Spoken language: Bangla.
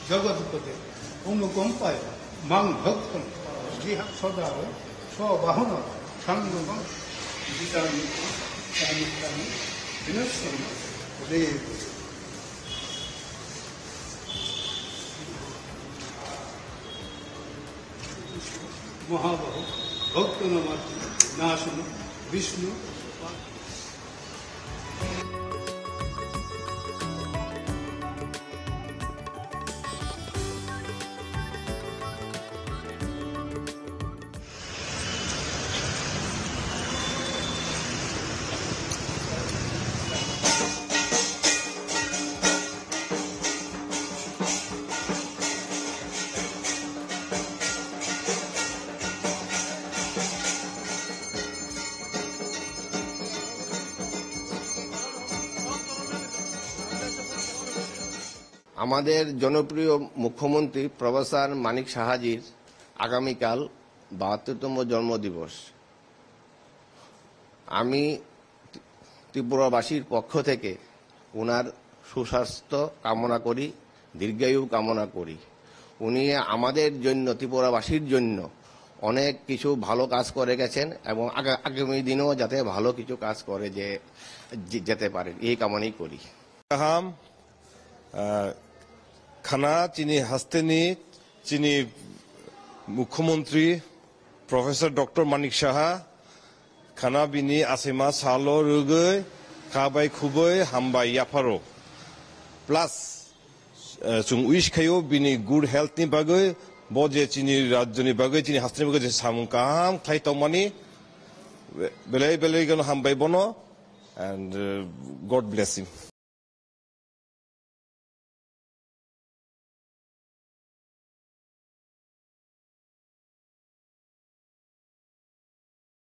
জগৎপতে অনুকম্পায় মাং ভক্তম জিহা সদা স্ববাহন সাঙ্গম গীতানি সাহিত্যানি বিনশ্বম দেব মহাবাহু ভক্তনামাত নাশন বিষ্ণু আমাদের জনপ্রিয় মুখ্যমন্ত্রী প্রফেসর মানিক সাহাজির আগামীকাল ৭২তম জন্মদিবস। আমি ত্রিপুরাবাসীর পক্ষ থেকে ওনার সুস্বাস্থ্য কামনা করি, দীর্ঘায়ু কামনা করি। উনি আমাদের জন্য, ত্রিপুরাবাসীর জন্য অনেক কিছু ভালো কাজ করে গেছেন এবং আগামী দিনেও যাতে ভালো কিছু কাজ করে যেতে পারেন, এই কামনাই করি। খানা চিনি হাস্তেনি চিনি মুখ্যমন্ত্রী প্রফেসর ডক্টর মানিক সাহা খানা বিনি আसेमा সালো রুগৈ কাবাই খুবই হামবাই ইয়াফারো প্লাস जों उइस खायो बिनि गुड हेल्थ नि बागै बजे चिनि राज्यनि बागै चिनि हास्तेनि बागै जे सामकाम खाइतमानि बेले बेले गन हामबाय बनो एंड गॉड ब्लेस हिम।